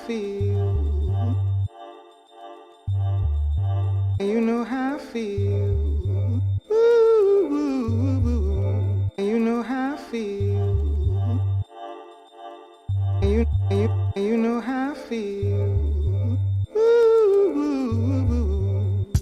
feel. You know how I feel. Ooh, ooh, ooh. You know how I feel. You know how I feel. Ooh, ooh, ooh.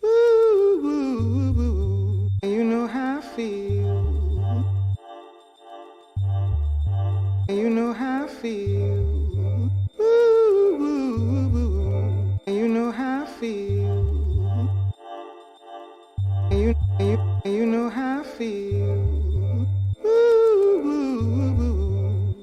Ooh, ooh, ooh. You know how I feel. You know how I feel. Ooh, ooh, ooh. You know how I feel. You know how I feel. Ooh, ooh, ooh.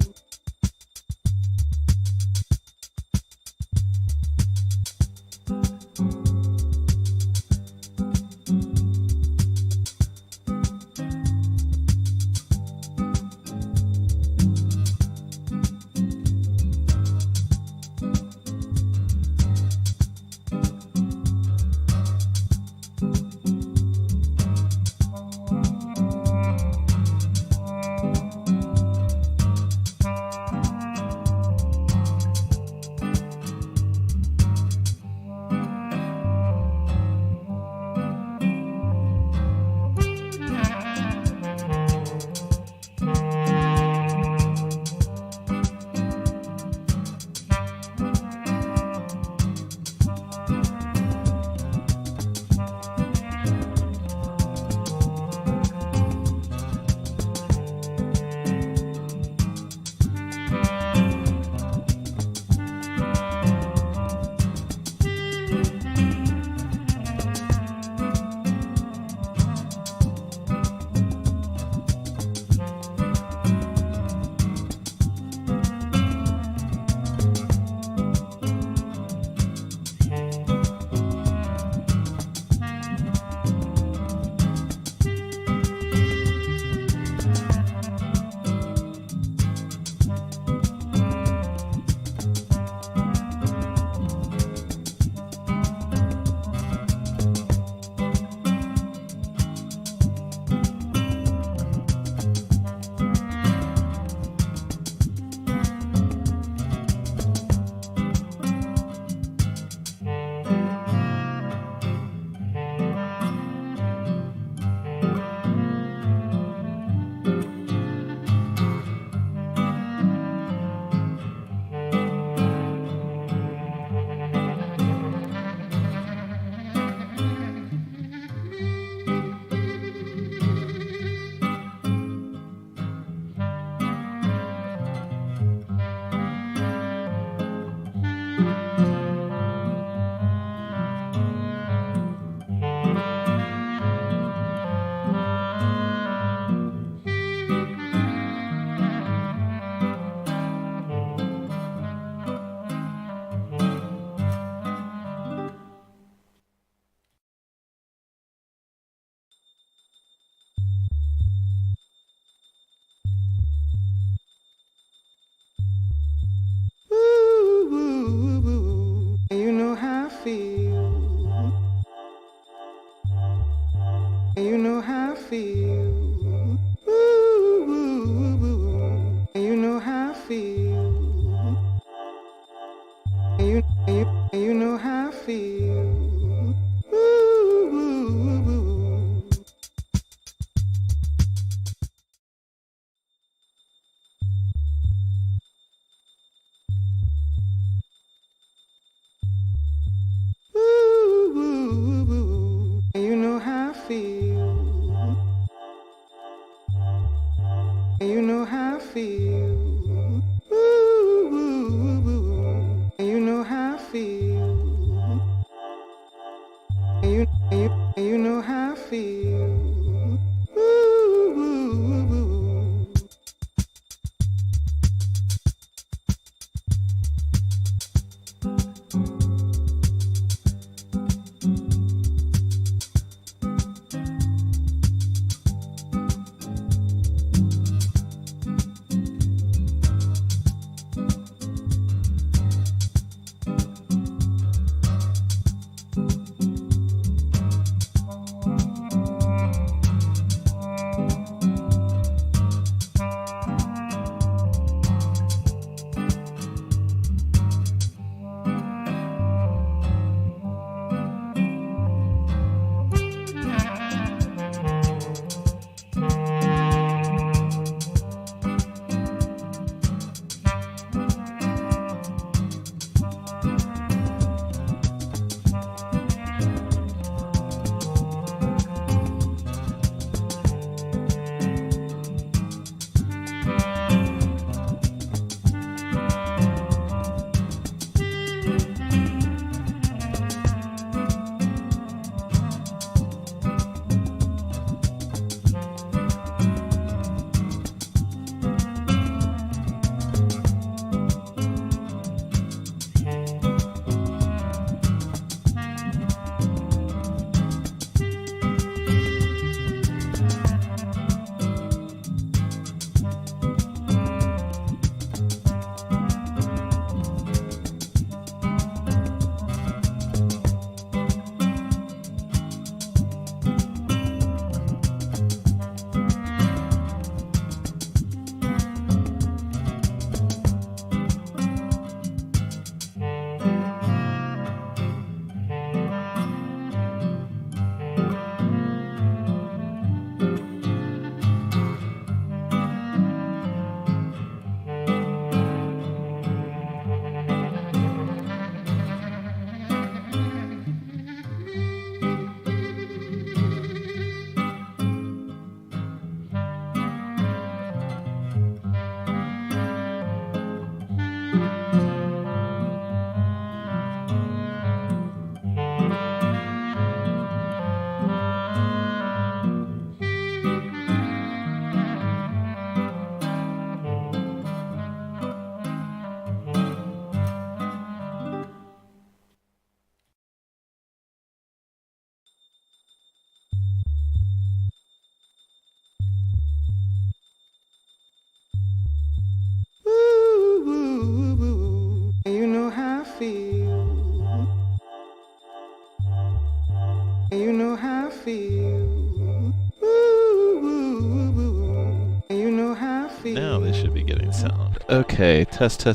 getting sound. Okay, test.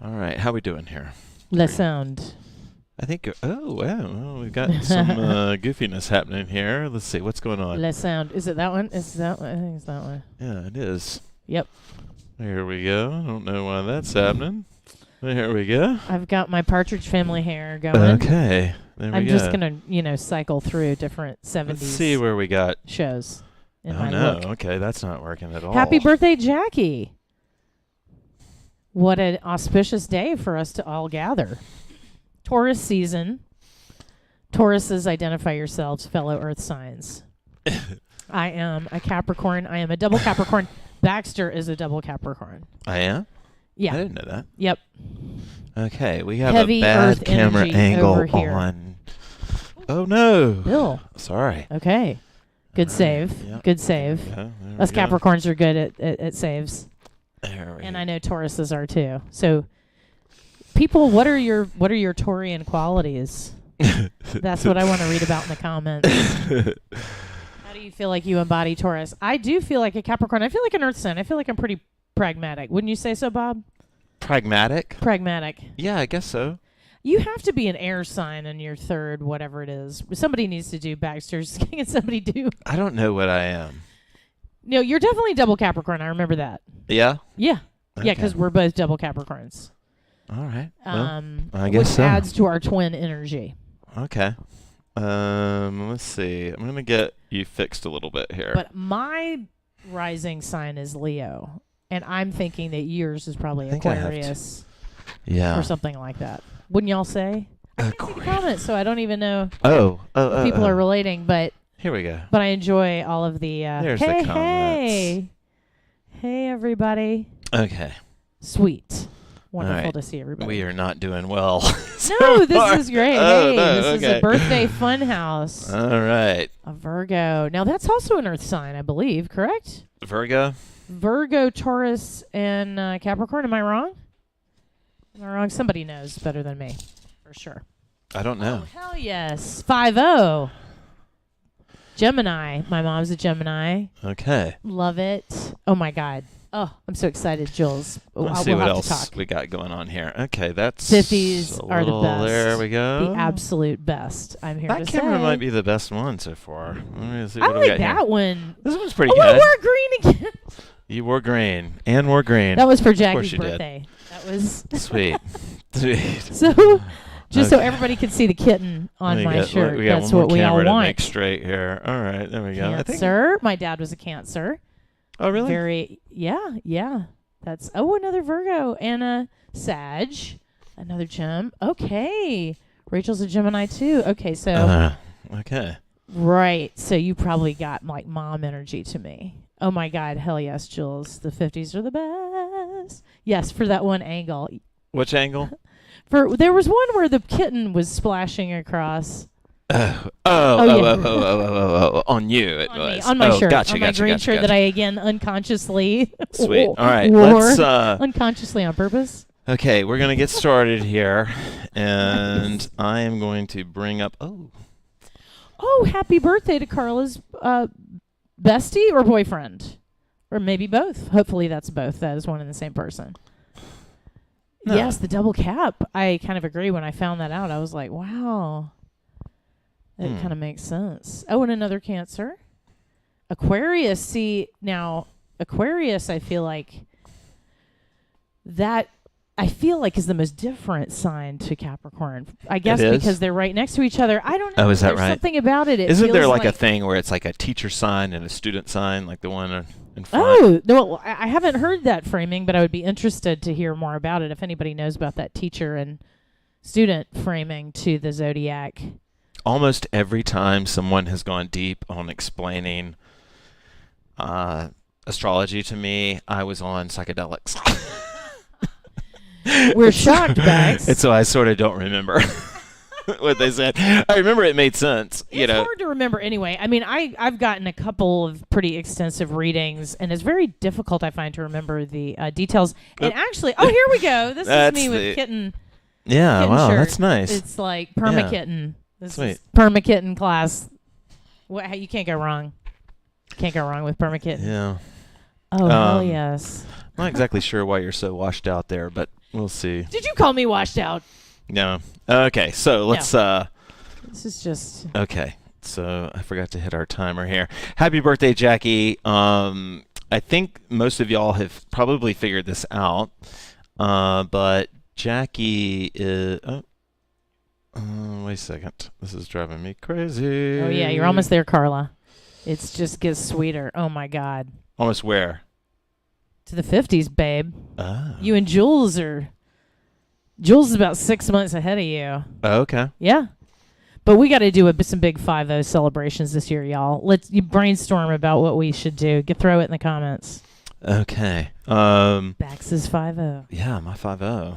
All right, how we doing here? Le sound. I think. Oh wow, well, we've got some goofiness happening here. Let's see what's going on. Le sound. Is it that one? Is that one? I think it's that one. Yeah, it is. Yep. Here we go. I don't know why that's happening. Here we go. I've got my Partridge Family hair going. Okay. There we I'm go. just gonna, cycle through different 70s. Let's see where we got. Shows. In Oh my no. look. Okay, that's not working at all. Happy birthday, Jackie! What an auspicious day for us to all gather. Taurus season. Tauruses, identify yourselves, fellow Earth signs. I am a Capricorn. I am a double Capricorn. Baxter is a double Capricorn. I am? Yeah. I didn't know that. Yep. Okay, we have Heavy a bad Earth camera energy angle over here. on. Oh no. Bill. Sorry. Okay. Good save. Yep. Good save. Yeah, Us Capricorns are good at saves. There we And go. I know Tauruses are too. So people, what are your Taurian qualities? That's what I want to read about in the comments. How do you feel like you embody Taurus? I do feel like a Capricorn. I feel like an Earth sign. I feel like I'm pretty pragmatic. Wouldn't you say so, Bob? Pragmatic? Pragmatic. Yeah, I guess so. You have to be an air sign in your third, whatever it is. Somebody needs to do Baxter's. Can somebody do? I don't know what I am. No, you're definitely double Capricorn. I remember that. Yeah? Yeah. Yeah, Okay. because we're both double Capricorns. All right. Well, I Which guess so. adds to our twin energy. Okay. Let's see. I'm going to get you fixed a little bit here. But my rising sign is Leo. And I'm thinking that yours is probably I think I have Aquarius yeah. or something like that. Wouldn't y'all say? I can't see the comments, so I don't even know if people are relating. But here we go. I enjoy all of the There's hey, the comments. hey, everybody. Okay. Sweet. Wonderful right. to see everybody. We are not doing well. No, this is great. Oh, hey, no, this is a birthday fun house. All right. A Virgo. Now, that's also an Earth sign, I believe, correct? Virgo? Virgo, Taurus, and Capricorn. Am I wrong? Am I wrong? Somebody knows better than me, for sure. I don't know. Oh, hell yes. 5-0. Gemini. My mom's a Gemini. Okay. Love it. Oh, my God. Oh, I'm so excited, Jules. Let's see we'll what have else to talk. we got going on here. Okay, that's 50s a are the little- best. There we go. The absolute best. I'm here That to camera say. might be the best one so far. Let me see I what we like got that here. one. This one's pretty Oh, I good. wore green again. You wore green. And wore green. That was for course Jackie's you did. birthday. That was Sweet. Sweet. so. Just so Okay. everybody can see the kitten on my shirt. We got That's one more what we all camera to want. make straight here. All right, there we go. I think. Cancer. My dad was a Cancer. Oh, really? Very. Yeah. That's another Virgo and a Sag, another Gem. Okay, Rachel's a Gemini too. Okay, so okay. right. So you probably got like mom energy to me. Oh my God, hell yes, Jules. The 50s are the best. Yes, for that one angle. Which angle? There was one where the kitten was splashing across. Oh, on you it On was. me, on my shirt, Gotcha, on my gotcha, green gotcha, shirt gotcha. that I again unconsciously Sweet. All right, wore let's. unconsciously on purpose. Okay, we're gonna get started here, and I am going to bring up. Oh, happy birthday to Carla's bestie or boyfriend, or maybe both. Hopefully, that's both. That is one and the same person. No. Yes, the double cap. I kind of agree. When I found that out, I was like, wow. That kind of makes sense. Oh, and another Cancer. Aquarius. See, now, Aquarius, I feel like is the most different sign to Capricorn. I guess It is? because they're right next to each other. I don't know. Oh, is that There's right? something about it. Isn't there feels like a thing where it's like a teacher sign and a student sign, like the one in front? Oh, no, I haven't heard that framing, but I would be interested to hear more about it if anybody knows about that teacher and student framing to the zodiac. Almost every time someone has gone deep on explaining astrology to me, I was on psychedelics. We're shocked, Bax. And so I sort of don't remember what they said. I remember it made sense. It's hard to remember anyway. I mean, I've gotten a couple of pretty extensive readings, and it's very difficult, I find, to remember the details. And actually, here we go. This is me with kitten. Yeah, kitten wow, shirt. that's nice. It's like perma-kitten. This Sweet. is perma-kitten class. You can't go wrong. Can't go wrong with perma-kitten. Yeah. Oh, hell yes. I'm not exactly sure why you're so washed out there, but we'll see. Did you call me washed out? No. Okay, so let's This is just... Okay, so I forgot to hit our timer here. Happy birthday, Jackie. I think most of y'all have probably figured this out, but Jackie is... wait a second. This is driving me crazy. Oh, yeah, you're almost there, Carla. It just gets sweeter. Oh, my God. Almost where? To the 50s, babe. Oh. You and Jules are... Jules is about 6 months ahead of you. Okay. Yeah. But we got to do some big 5-0 celebrations this year, y'all. Let's brainstorm about what we should do. Throw it in the comments. Okay. Bax is 5-0. Yeah, my 5-0.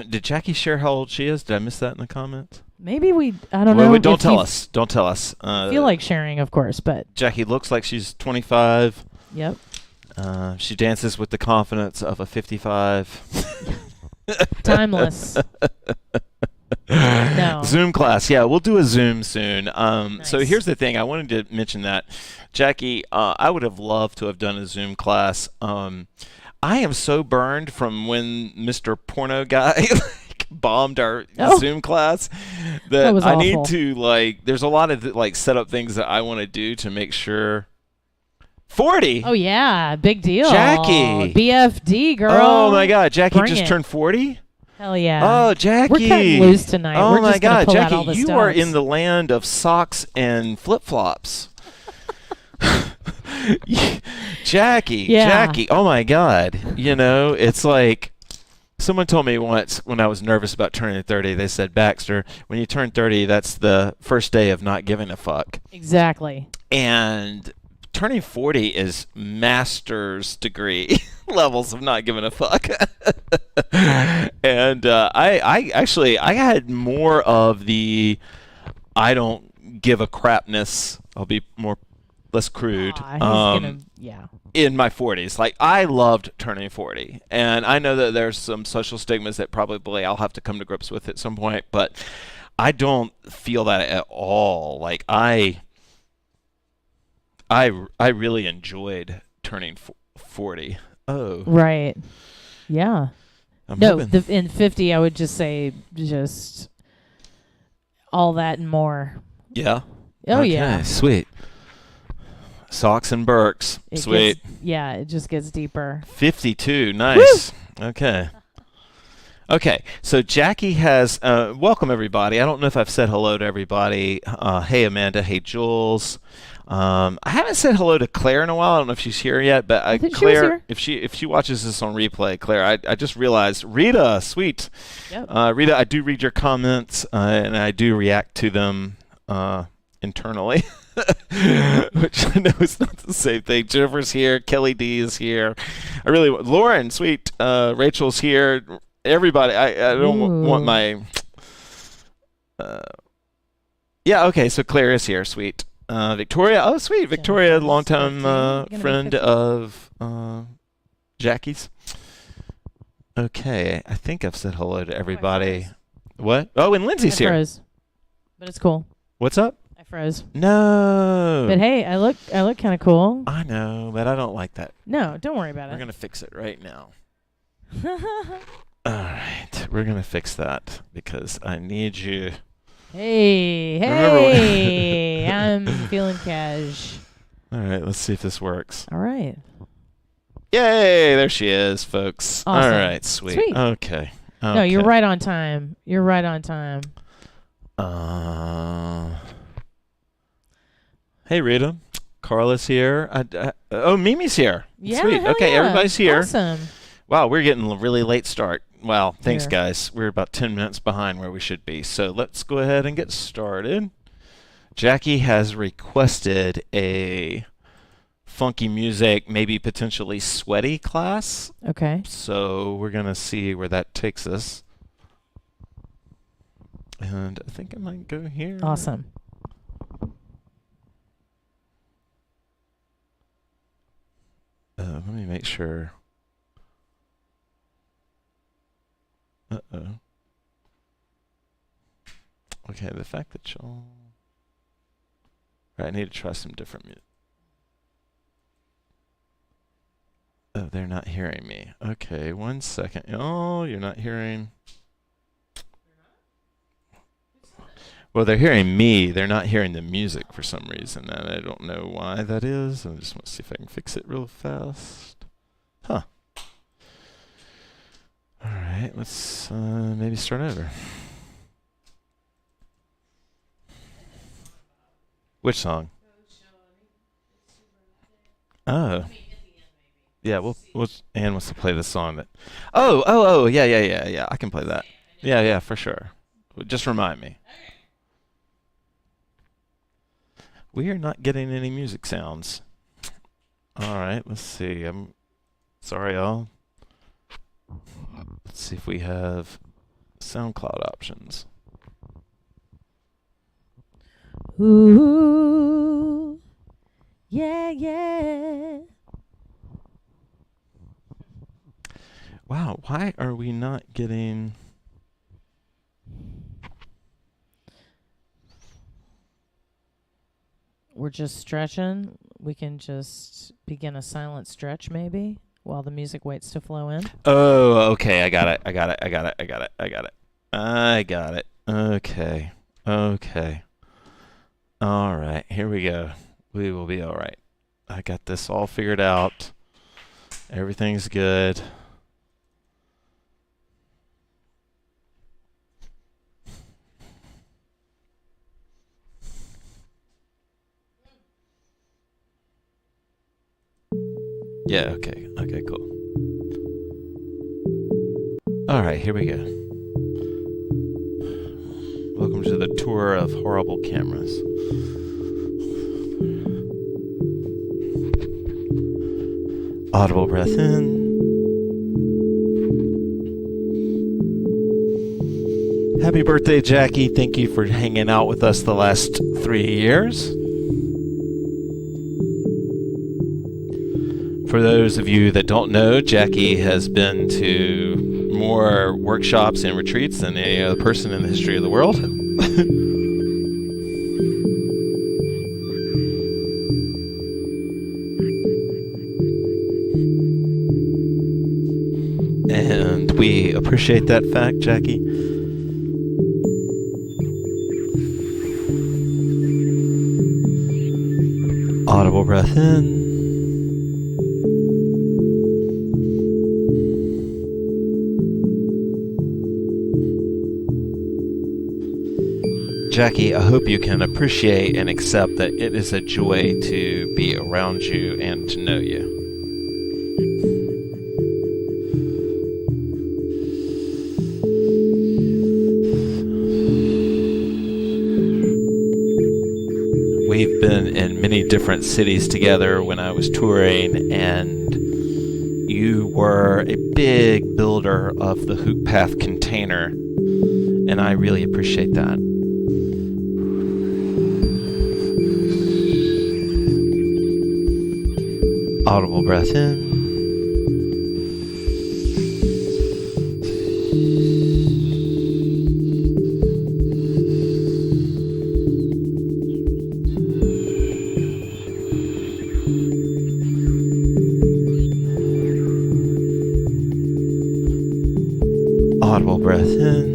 Did Jackie share how old she is? Did I miss that in the comments? Maybe I don't know. Wait, don't tell us. Don't tell us. I feel like sharing, of course, but... Jackie looks like she's 25. Yep. She dances with the confidence of a 55. Timeless. No. Zoom class. Yeah, we'll do a Zoom soon. Nice. So here's the thing. I wanted to mention that. Jackie, I would have loved to have done a Zoom class. I am so burned from when Mr. Porno Guy bombed our Zoom class that was I awful. need to, there's a lot of, set up things that I want to do to make sure. 40? Oh, yeah. Big deal. Jackie. BFD, girl. Oh, my God. Jackie Bring just it. turned 40? Hell yeah. Oh, Jackie. We're cutting loose tonight. Oh, We're my just gonna God. pull out Jackie, all the you are stops. in the land of socks and flip-flops. Jackie. Yeah. Jackie. Oh, my God. It's like someone told me once when I was nervous about turning 30, they said, Baxter, when you turn 30, that's the first day of not giving a fuck. Exactly. And turning 40 is master's degree levels of not giving a fuck. And I had more of the I don't give a crapness. I'll be less crude. In my 40s. Like, I loved turning 40. And I know that there's some social stigmas that probably I'll have to come to grips with at some point, but I don't feel that at all. Like, I really enjoyed turning 40. Oh. Right. Yeah. I'm No, hoping- in 50, I would just say just all that and more. Yeah. Oh, Okay, yeah. Sweet. Socks and Birks. Sweet. It just gets deeper. 52. Nice. Woo! Okay, so Jackie has, welcome everybody. I don't know if I've said hello to everybody. Hey Amanda, hey Jules. I haven't said hello to Claire in a while. I don't know if she's here yet, but I think Claire, she was if she watches this on replay, Claire, I just realized, Rita, sweet. Yep. Rita, I do read your comments, and I do react to them internally. Which I know is not the same thing. Jennifer's here. Kelly D is here. Lauren, sweet. Rachel's here. Everybody. I don't want my. Yeah. Okay. So Claire is here. Sweet. Victoria. Oh, sweet. Victoria, longtime friend of Jackie's. Okay. I think I've said hello to everybody. What? Oh, and Lindsay's here. Froze. But it's cool. What's up? I froze. No. But hey, I look kind of cool. I know, but I don't like that. No, don't worry about We're it. going to fix it right now. All right. We're going to fix that because I need you. Hey, I'm feeling cash. All right. Let's see if this works. All right. Yay. There she is, folks. Awesome. All right. Sweet. Okay. No, you're right on time. Hey, Rita. Carla's here. Mimi's here. Yeah, Sweet. hell Okay, yeah. everybody's here. Awesome. Wow, we're getting a really late start. Wow, thanks, Here. guys. We're about 10 minutes behind where we should be. So let's go ahead and get started. Jackie has requested a funky music, maybe potentially sweaty class. Okay. So we're going to see where that takes us. And I think I might go here. Awesome. Let me make sure. Uh-oh. Okay, the fact that y'all... Right, I need to try some different music. Oh, they're not hearing me. Okay, 1 second. Oh, you're not hearing. Well, they're hearing me. They're not hearing the music for some reason, and I don't know why that is. I just want to see if I can fix it real fast. Huh. All right, let's maybe start over. Which song? Oh. Yeah, Ann wants to play the song that. Oh, yeah. I can play that. Yeah, for sure. Just remind me. We are not getting any music sounds. All right, let's see. I'm sorry, y'all. Let's see if we have SoundCloud options. Ooh, yeah. Wow, why are we not getting... We're just stretching. We can just begin a silent stretch maybe while the music waits to flow in. Oh, okay, I got it. Okay. All right, here we go. We will be all right. I got this all figured out. Everything's good. Yeah, okay, cool. All right, here we go. Welcome to the tour of horrible cameras. Audible breath in. Happy birthday, Jackie. Thank you for hanging out with us the last 3 years. For those of you that don't know, Jackie has been to more workshops and retreats than any other person in the history of the world. And we appreciate that fact, Jackie. Audible breath in. Jackie, I hope you can appreciate and accept that it is a joy to be around you and to know you. We've been in many different cities together when I was touring, and you were a big builder of the HoopPath container, and I really appreciate that. Audible breath in. Audible breath in.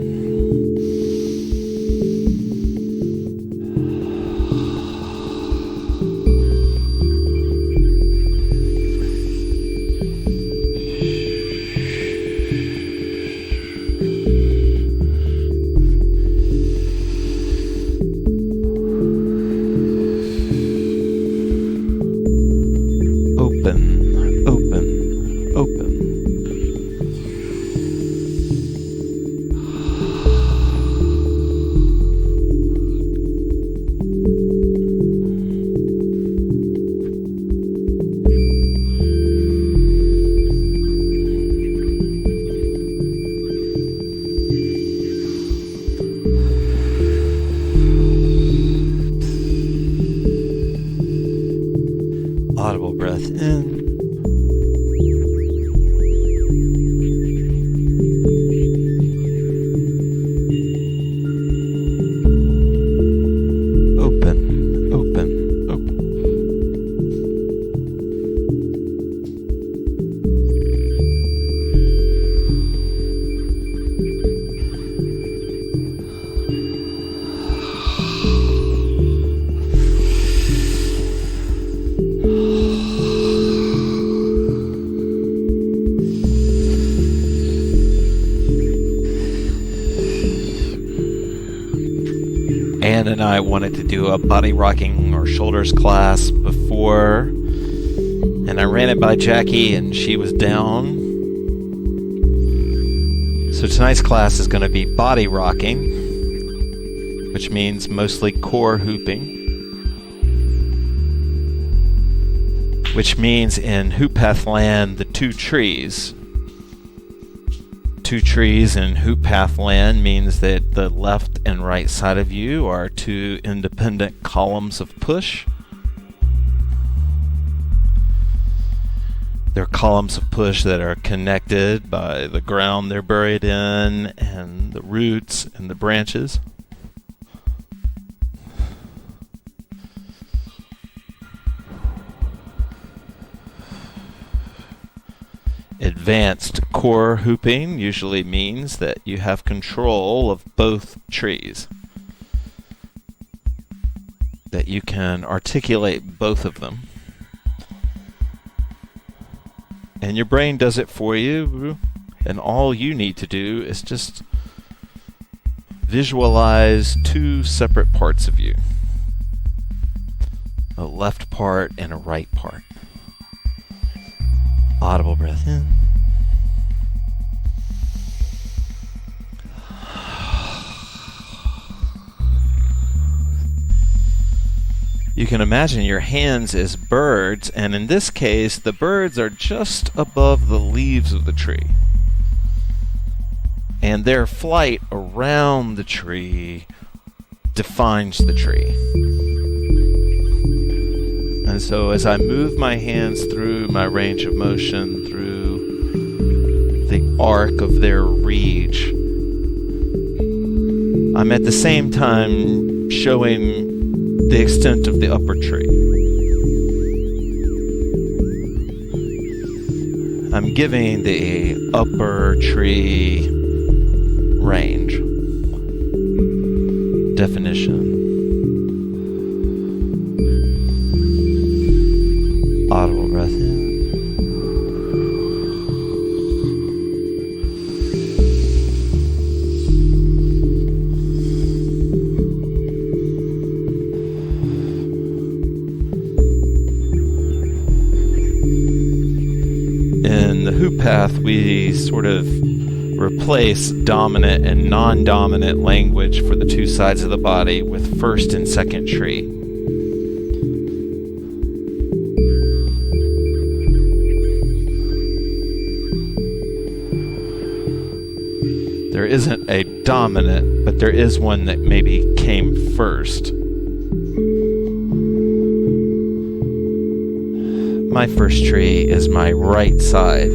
Ann and I wanted to do a body rocking or shoulders class before, and I ran it by Jackie and she was down. So tonight's class is going to be body rocking, which means mostly core hooping, which means in HoopPath land, the two trees. Two trees in HoopPath land means that the left and right side of you are two independent columns of push. They're columns of push that are connected by the ground they're buried in and the roots and the branches. Advanced core hooping usually means that you have control of both trees, that you can articulate both of them, and your brain does it for you, and all you need to do is just visualize two separate parts of you, a left part and a right part. Audible breath in. You can imagine your hands as birds, and in this case, the birds are just above the leaves of the tree. And their flight around the tree defines the tree. And so as I move my hands through my range of motion, through the arc of their reach, I'm at the same time showing the extent of the upper tree. I'm giving the upper tree range, definition. Audible breath in. In the HoopPath, we sort of replace dominant and non-dominant language for the two sides of the body with first and second tree. There isn't a dominant, but there is one that maybe came first. My first tree is my right side.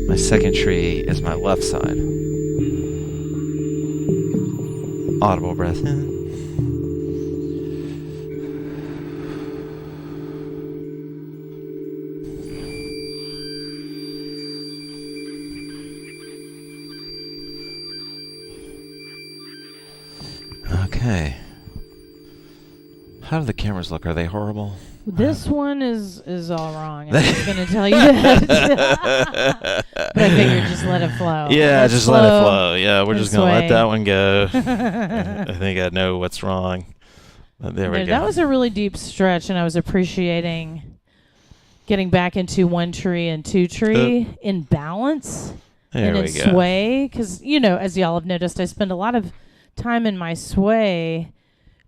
My second tree is my left side. Audible breath in. Okay. How do the cameras look? Are they horrible? This one is all wrong. I'm just going to tell you that. But I figured just let it flow. Yeah, Let's just let it flow. Yeah, we're just going to let sway. that one go. I think I know what's wrong. But there we go. That was a really deep stretch, and I was appreciating getting back into one tree and two tree in balance There and we in go. sway. Because, as y'all have noticed, I spend a lot of time in my sway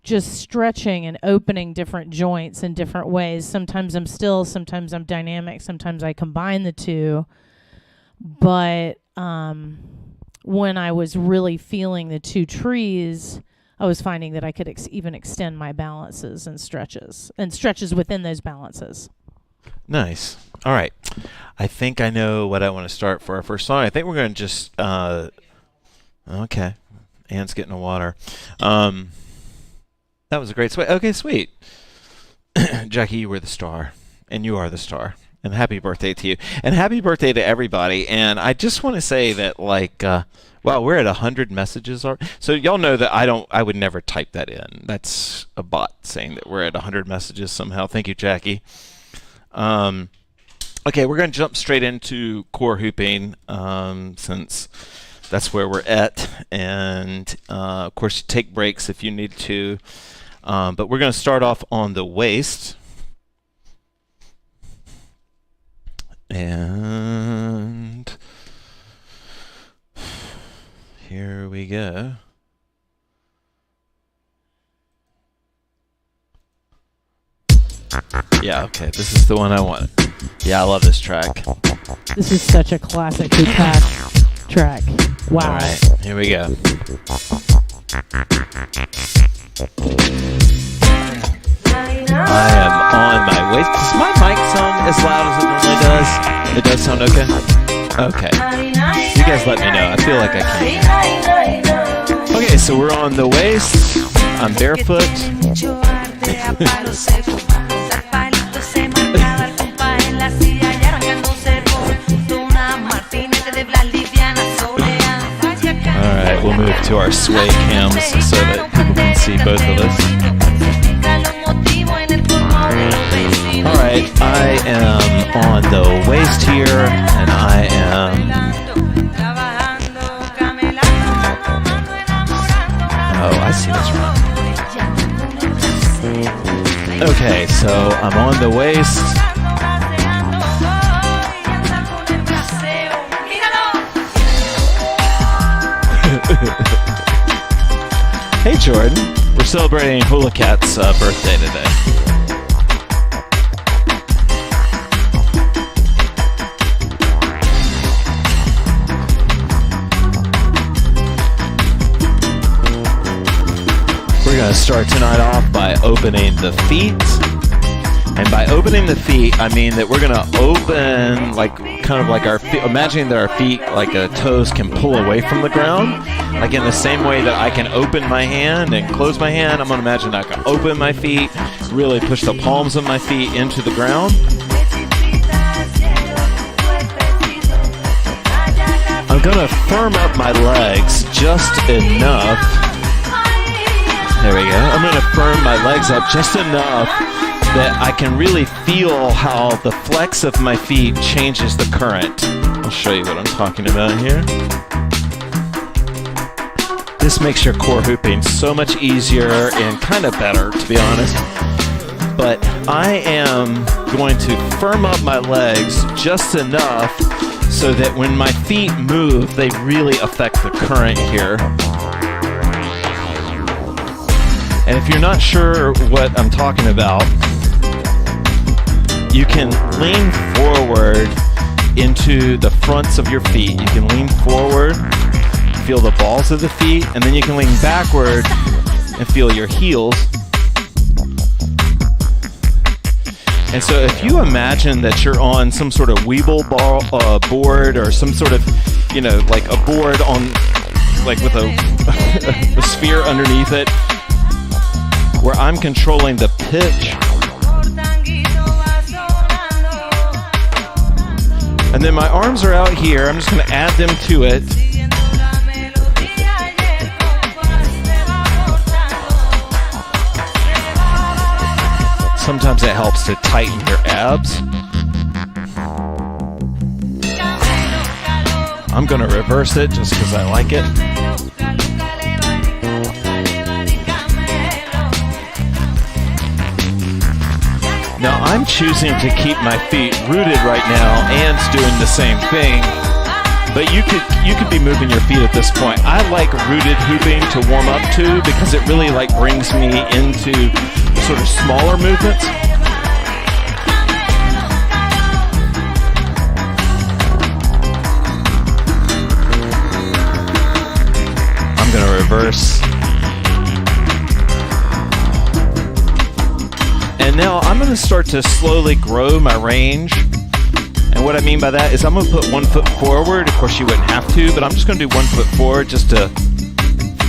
just stretching and opening different joints in different ways. Sometimes I'm still, sometimes I'm dynamic, sometimes I combine the two. But when I was really feeling the two trees, I was finding that I could even extend my balances and stretches within those balances. Nice. All right. I think I know what I want to start for our first song. I think we're going to just... okay. Ann's getting the water. That was a great sway. Okay, sweet. Jackie, you were the star, and you are the star. And happy birthday to you. And happy birthday to everybody. And I just want to say that, wow, we're at 100 messages. So y'all know that I would never type that in. That's a bot saying that we're at 100 messages somehow. Thank you, Jackie. Okay, we're going to jump straight into core hooping since that's where we're at. And of course, you take breaks if you need to. But we're going to start off on the waist. And here we go. Yeah, okay, this is the one I wanted. Yeah, I love this track. This is such a classic HoopPath track. Wow. All right, here we go. I am on my way. Does my mic sound as loud as it normally does? It does sound okay? Okay. You guys let me know. I feel like I can. Okay, so we're on the waist. I'm barefoot. Alright, we'll move to our sway cams so that people can see both of us. Alright, I am on the waist here, and I am... Oh, I see this wrong. Okay, so I'm on the waist. Hey Jordan, we're celebrating HulaCat's birthday today. We're going to start tonight off by opening the feet. And by opening the feet, I mean that we're going to open, like, kind of like our feet. Imagining that our feet, like toes, can pull away from the ground. Like in the same way that I can open my hand and close my hand, I'm going to imagine I can open my feet, really push the palms of my feet into the ground. I'm going to firm up my legs just enough. There we go. I'm going to firm my legs up just enough that I can really feel how the flex of my feet changes the current. I'll show you what I'm talking about here. This makes your core hooping so much easier and kind of better, to be honest. But I am going to firm up my legs just enough so that when my feet move, they really affect the current here. And if you're not sure what I'm talking about, you can lean forward into the fronts of your feet. You can lean forward, feel the balls of the feet, and then you can lean backward and feel your heels. And so if you imagine that you're on some sort of Weeble board or some sort of, you know, like a board on, like with a sphere underneath it, where I'm controlling the pitch. And then my arms are out here. I'm just going to add them to it. Sometimes it helps to tighten your abs. I'm going to reverse it just because I like it. Now I'm choosing to keep my feet rooted right now and doing the same thing, but you could be moving your feet at this point. I like rooted hooping to warm up to because it really like brings me into sort of smaller movements. I'm going to reverse. And now I'm going to start to slowly grow my range. And what I mean by that is I'm going to put 1 foot forward. Of course, you wouldn't have to, but I'm just going to do 1 foot forward just to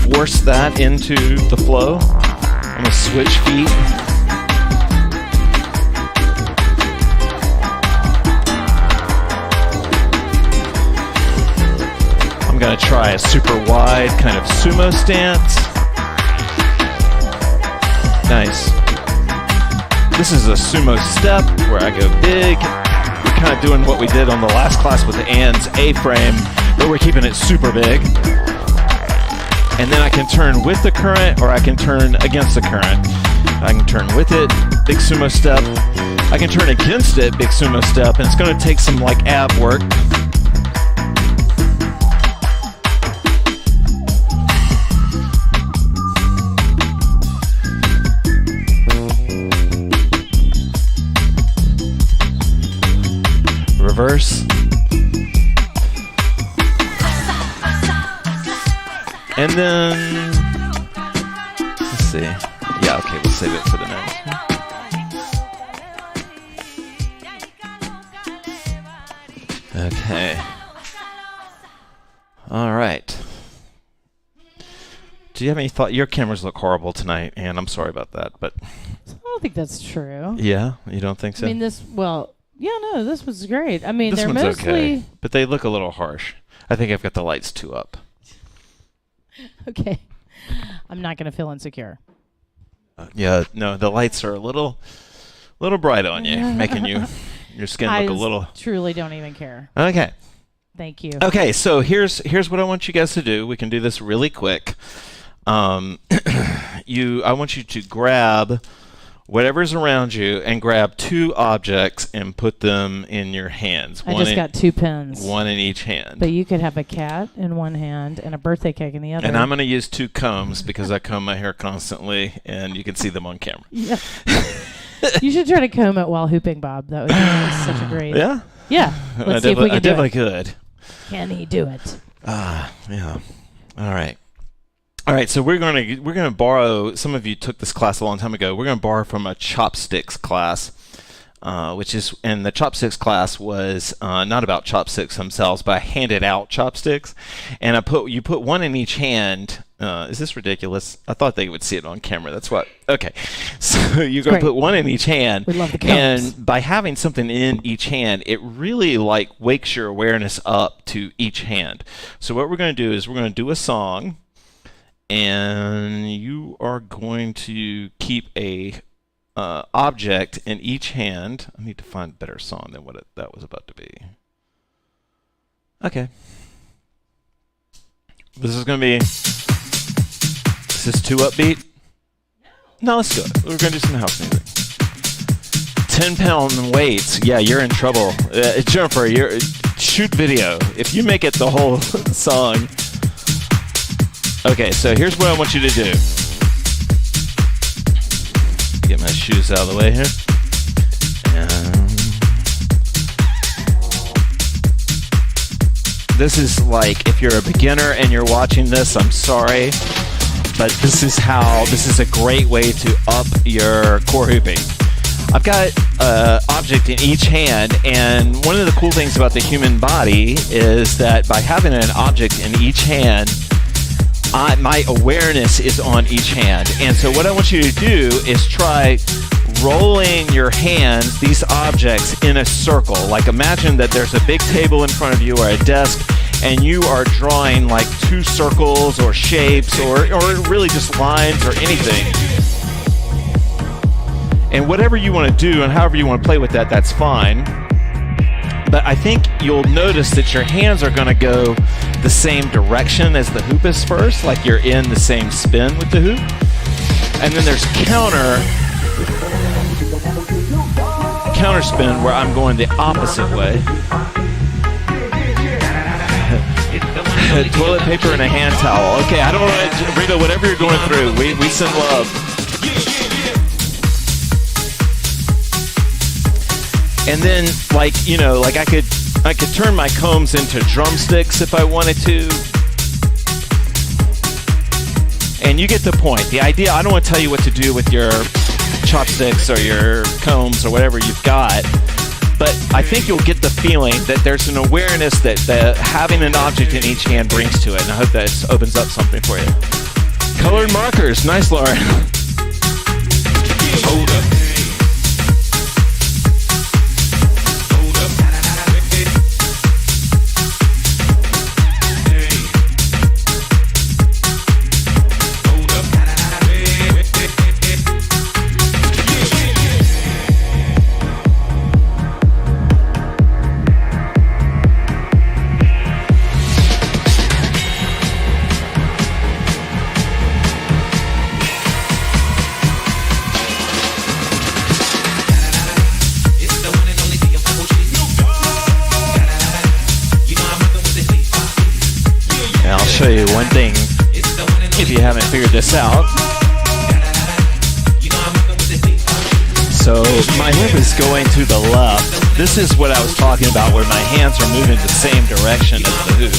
force that into the flow. I'm going to switch feet. I'm going to try a super wide kind of sumo stance. Nice. This is a sumo step where I go big. We're kind of doing what we did on the last class with the Ann's A-frame, but we're keeping it super big. And then I can turn with the current, or I can turn against the current. I can turn with it, big sumo step. I can turn against it, big sumo step, and it's going to take some like ab work. Reverse. And then, let's see. Yeah, okay, we'll save it for the next one. Okay. All right. Do you have any thought? Your cameras look horrible tonight, and I'm sorry about that, but. I don't think that's true. Yeah? You don't think so? I mean, this was great. I mean, this they're one's mostly. Okay, but they look a little harsh. I think I've got the lights too up. Okay. I'm not going to feel insecure. Yeah, no, the lights are a little bright on you, making your skin look a little. Truly don't even care. Okay. Thank you. Okay, so here's what I want you guys to do. We can do this really quick. I want you to grab whatever's around you and grab 2 objects and put them in your hands. I just got 2 pens. One in each hand. But you could have a cat in one hand and a birthday cake in the other. And I'm going to use 2 combs because I comb my hair constantly, and you can see them on camera. Yeah. You should try to comb it while hooping, Bob. That would be such a great. Yeah? Yeah. Let's see if we can do it. I definitely could. Can he do it? Yeah. All right. All right, so we're going to borrow. Some of you took this class a long time ago. We're going to borrow from a chopsticks class, and the chopsticks class was not about chopsticks themselves, but I handed out chopsticks, and you put one in each hand. Is this ridiculous? I thought they would see it on camera. That's what. Okay, so you're going to put one in each hand. We love the combs. And by having something in each hand, it really wakes your awareness up to each hand. So what we're going to do is we're going to do a song. And you are going to keep a object in each hand. I need to find a better song than what that was about to be. Okay. This is going to be... Is this too upbeat? No, let's do it. We're going to do some house music. 10-pound weights. Yeah, you're in trouble. Jennifer, shoot video. If you make it the whole song... Okay, so here's what I want you to do. Get my shoes out of the way here. This is like, if you're a beginner and you're watching this, I'm sorry, but this is a great way to up your core hooping. I've got an object in each hand, and one of the cool things about the human body is that by having an object in each hand, my awareness is on each hand. And so what I want you to do is try rolling your hands, these objects, in a circle. Like imagine that there's a big table in front of you or a desk, and you are drawing like 2 circles or shapes or really just lines or anything. And whatever you want to do and however you want to play with that, that's fine. But I think you'll notice that your hands are going to go the same direction as the hoop is first, like you're in the same spin with the hoop. And then there's counter spin where I'm going the opposite way. Toilet paper and a hand towel. Okay, I don't know, Rita, whatever you're going through, we send love. And then, I could turn my combs into drumsticks if I wanted to. And you get the point. The idea, I don't want to tell you what to do with your chopsticks or your combs or whatever you've got, but I think you'll get the feeling that there's an awareness that having an object in each hand brings to it, and I hope that opens up something for you. Colored markers. Nice, Lauren. Hold up. show you one thing if you haven't figured this out. So my hip is going to the left. This is what I was talking about, where my hands are moving the same direction as the hoop.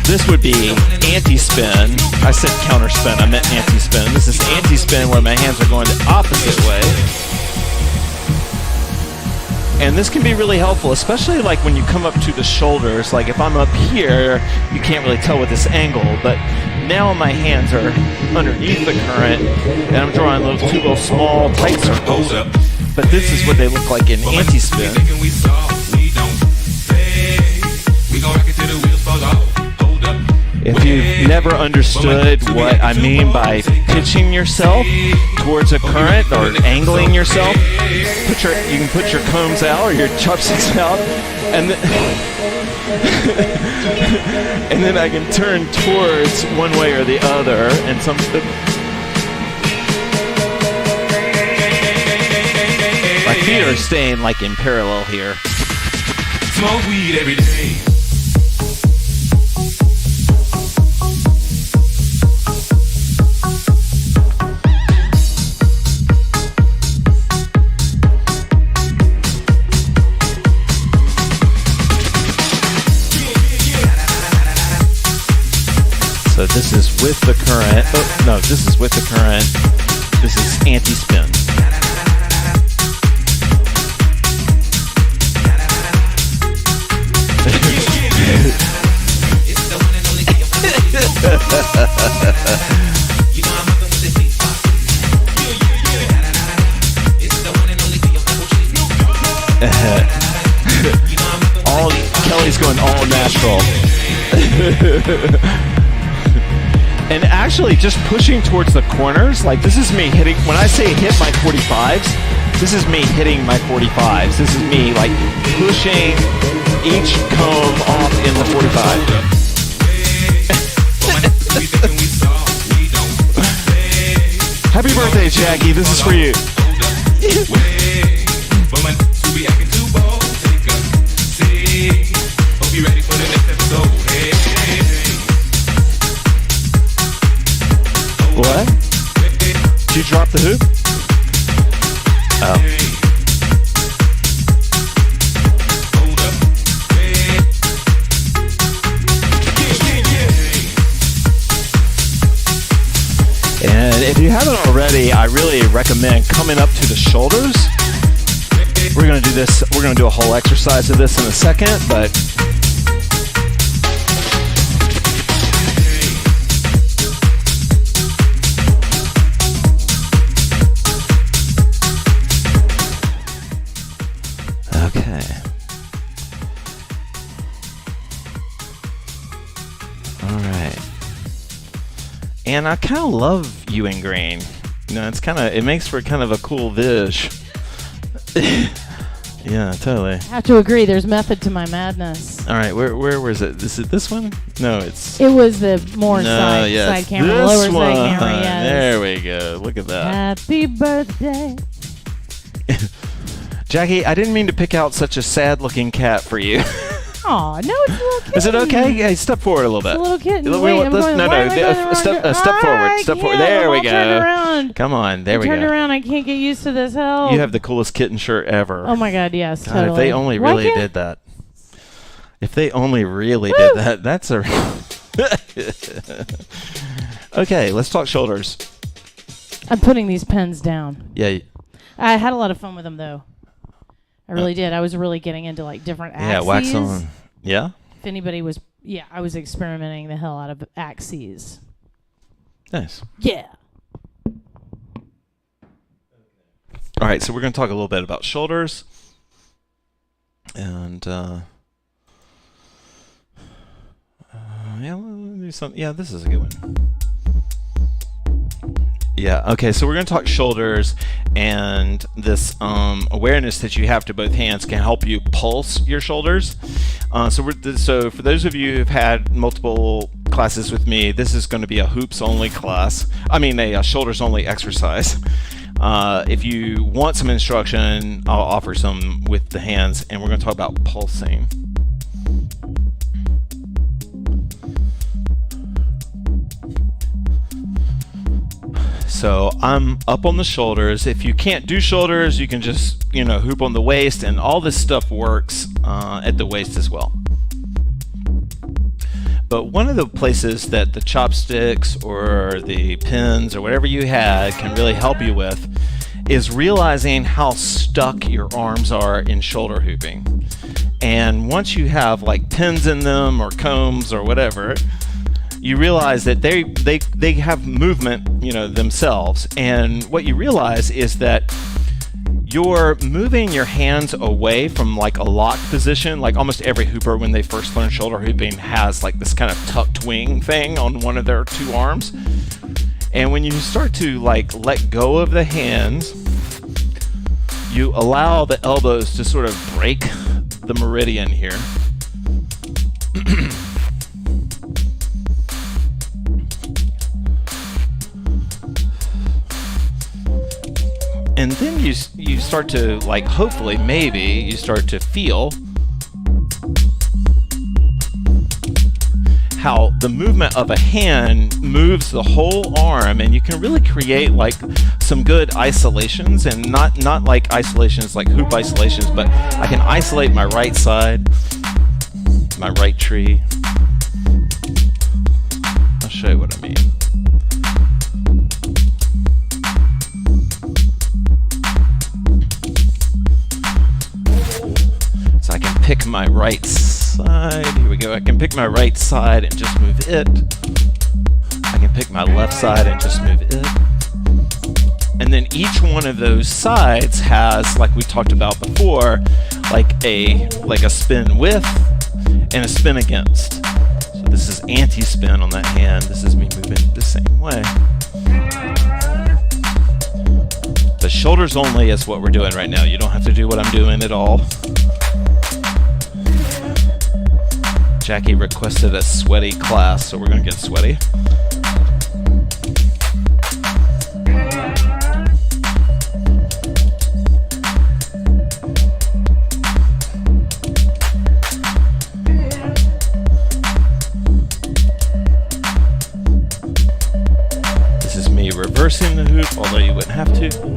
This would be anti-spin. I said counter-spin, I meant anti-spin. This is anti-spin, where my hands are going the opposite way. And this can be really helpful, especially like when you come up to the shoulders. Like if I'm up here, you can't really tell with this angle, but now my hands are underneath the current, and I'm drawing those two little small tight circles. But this is what they look like in anti-spin. If you've never understood what I mean by pitching yourself towards a current or angling yourself, you can put your combs out or your chopsticks out, and and then I can turn towards one way or the other, and my feet are staying like in parallel here. Smoke weed every day. So this is with the current. Oh, no, this is with the current. This is anti-spin. Kelly's going all natural. And actually just pushing towards the corners, like this is me hitting, when I say hit my 45s, this is me hitting my 45s. This is me like pushing each comb off in the 45. Happy birthday, Jackie, this is for you. Hope you're ready for the next episode. What? Did you drop the hoop? Oh. And if you haven't already, I really recommend coming up to the shoulders. We're going to do this. We're going to do a whole exercise of this in a second, but and I kind of love Ewing green. You know, it makes for kind of a cool vish. Yeah, totally. I have to agree. There's method to my madness. All right, where was it? Is it this one? No, It was the side camera, lower one. side camera. Yes. There we go. Look at that. Happy birthday. Jackie, I didn't mean to pick out such a sad-looking cat for you. Oh, no, it's a little kitten. Is it okay? Yeah, step forward a little bit. It's a little kitten. Step forward. Step forward. There we go. Turn around. Come on, there we go. Turn around. I can't get used to this. Help. You have the coolest kitten shirt ever. Oh my God, yes, God, totally. if they only really did that. If they only really did that, that's a... Okay, let's talk shoulders. I'm putting these pens down. Yeah. I had a lot of fun with them, though. I really did. I was really getting into like different axes. Yeah, wax on. Yeah? If anybody was, I was experimenting the hell out of axes. Nice. Yeah. All right, so we're going to talk a little bit about shoulders. And, yeah, we'll do some. Yeah, this is a good one. Yeah, okay, so we're going to talk shoulders, and this awareness that you have to both hands can help you pulse your shoulders. So for those of you who've had multiple classes with me, this is going to be a hoops-only class. I mean, a shoulders-only exercise. If you want some instruction, I'll offer some with the hands, and we're going to talk about pulsing. So I'm up on the shoulders. If you can't do shoulders, you can just, hoop on the waist, and all this stuff works at the waist as well. But one of the places that the chopsticks or the pins or whatever you had can really help you with is realizing how stuck your arms are in shoulder hooping. And once you have like pins in them or combs or whatever, you realize that they have movement, themselves. And what you realize is that you're moving your hands away from like a lock position. Like almost every hooper when they first learn shoulder hooping has like this kind of tucked wing thing on one of their two arms. And when you start to like let go of the hands, you allow the elbows to sort of break the meridian here. And then you start to, like, hopefully, maybe, you start to feel how the movement of a hand moves the whole arm, and you can really create, like, some good isolations, and not like isolations, like hoop isolations, but I can isolate my right side, my right tree. I'll show you what I mean. So I can pick my right side. Here we go. I can pick my right side and just move it. I can pick my left side and just move it. And then each one of those sides has, like we talked about before, like a spin with and a spin against. So this is anti-spin on that hand. This is me moving the same way. The shoulders only is what we're doing right now. You don't have to do what I'm doing at all. Jackie requested a sweaty class, so we're going to get sweaty. This is me reversing the hoop, although you wouldn't have to.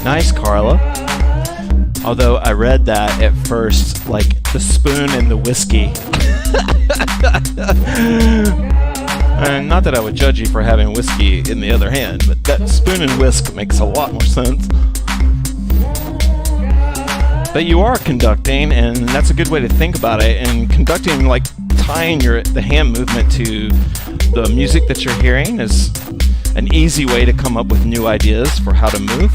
Nice, Carla. Although I read that at first, like the spoon and the whiskey. And not that I would judge you for having whiskey in the other hand, but that spoon and whisk makes a lot more sense. But you are conducting, and that's a good way to think about it. And conducting, like tying the hand movement to the music that you're hearing, is an easy way to come up with new ideas for how to move.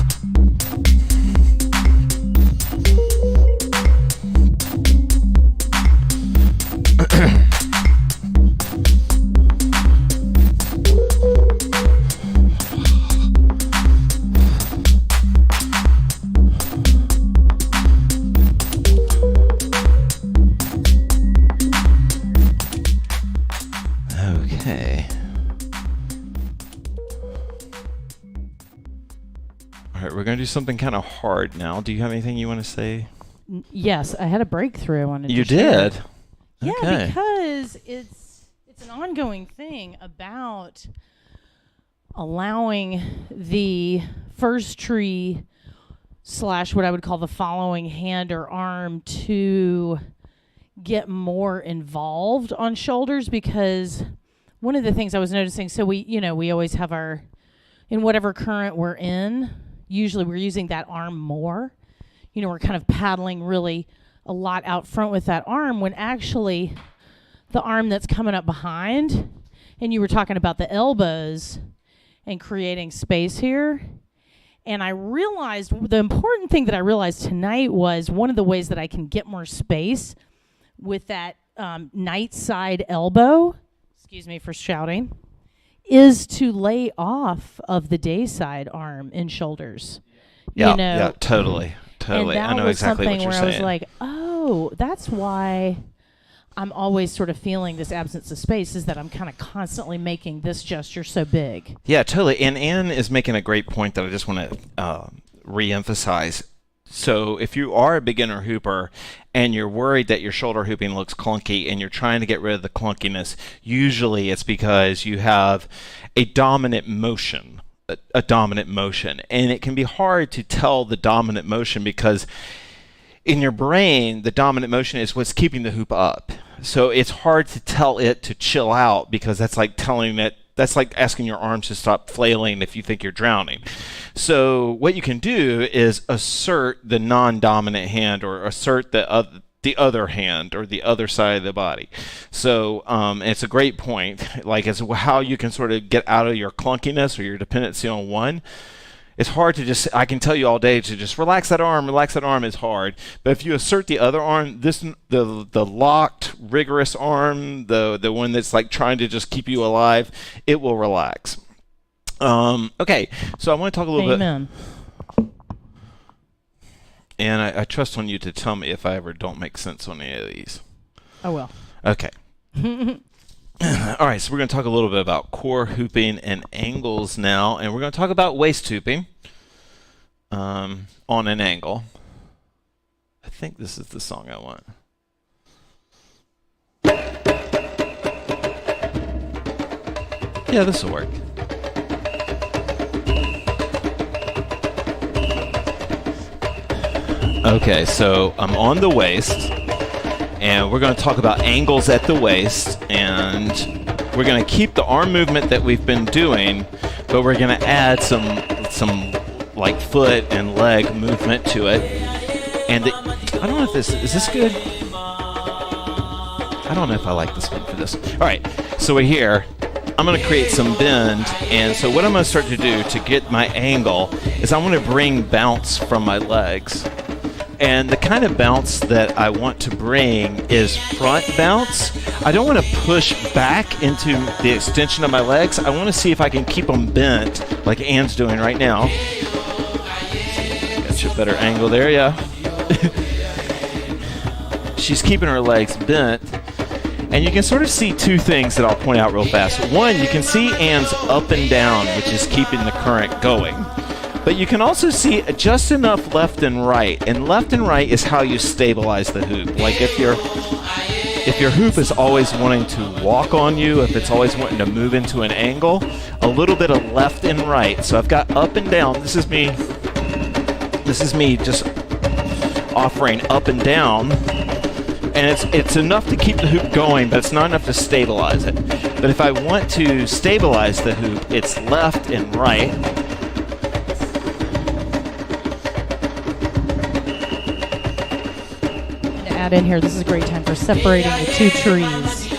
Okay. All right, we're going to do something kind of hard now. Do you have anything you want to say? Yes, I had a breakthrough I wanted You to share. did? Yeah, Okay. because it's an ongoing thing about allowing the first tree / what I would call the following hand or arm to get more involved on shoulders, because one of the things I was noticing, so we always have in whatever current we're in, usually we're using that arm more. We're kind of paddling really a lot out front with that arm, when actually the arm that's coming up behind, and you were talking about the elbows and creating space here. And I realized, the important thing that I realized tonight was one of the ways that I can get more space with that night side elbow. excuse me for shouting, is to lay off of the day side arm and shoulders. Yeah, you know, yeah, totally. And that I know was exactly something what you're where saying. I was like, oh, that's why I'm always sort of feeling this absence of space, is that I'm kind of constantly making this gesture so big. Yeah, totally. And Ann is making a great point that I just want to re-emphasize. So if you are a beginner hooper and you're worried that your shoulder hooping looks clunky and you're trying to get rid of the clunkiness, usually it's because you have a dominant motion. A dominant motion. And it can be hard to tell the dominant motion because in your brain, the dominant motion is what's keeping the hoop up. So it's hard to tell it to chill out because that's like telling it, that's like asking your arms to stop flailing if you think you're drowning. So what you can do is assert the non-dominant hand or assert the other hand or the other side of the body. So it's a great point, like as how you can sort of get out of your clunkiness or your dependency on one. It's hard to just, I can tell you all day to just relax that arm is hard. But if you assert the other arm, the locked, rigorous arm, the one that's like trying to just keep you alive, it will relax. Okay, so I want to talk a little Amen. bit. And I trust on you to tell me if I ever don't make sense on any of these. Oh, well. Okay. All right, so we're going to talk a little bit about core hooping and angles now, and we're going to talk about waist hooping on an angle. I think this is the song I want. Yeah, this will work. Okay, so I'm on the waist. And we're going to talk about angles at the waist, and we're going to keep the arm movement that we've been doing, but we're going to add some like foot and leg movement to it. And I don't know if is this good? I don't know if I like this one for this. All right, so we're here. I'm going to create some bend, and so what I'm going to start to do to get my angle is I'm going to bring bounce from my legs. And the kind of bounce that I want to bring is front bounce. I don't want to push back into the extension of my legs. I want to see if I can keep them bent like Ann's doing right now. Got you a better angle there, yeah. She's keeping her legs bent. And you can sort of see two things that I'll point out real fast. One, you can see Ann's up and down, which is keeping the current going. But you can also see just enough left and right. And left and right is how you stabilize the hoop. Like if your hoop is always wanting to walk on you, if it's always wanting to move into an angle, a little bit of left and right. So I've got up and down. This is me just offering up and down. And it's enough to keep the hoop going, but it's not enough to stabilize it. But if I want to stabilize the hoop, it's left and right. Add in here, this is a great time for separating the two trees.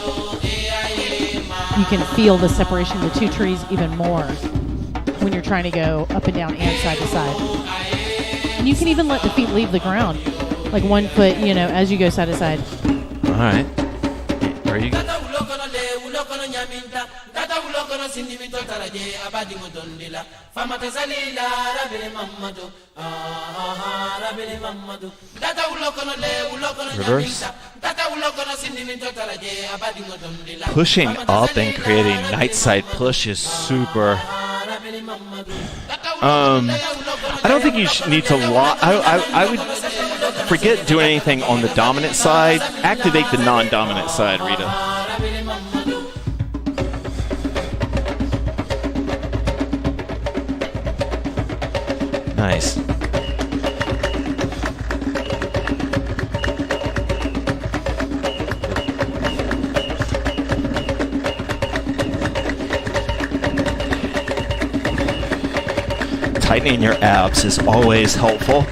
You can feel the separation of the two trees even more when you're trying to go up and down and side to side. And you can even let the feet leave the ground, like one foot, as you go side to side. All right. Where are you? Reverse. Pushing up and creating night side push is super. I don't think you need to lock. I would forget doing anything on the dominant side. Activate the non-dominant side, Rita. Nice. Tightening your abs is always helpful.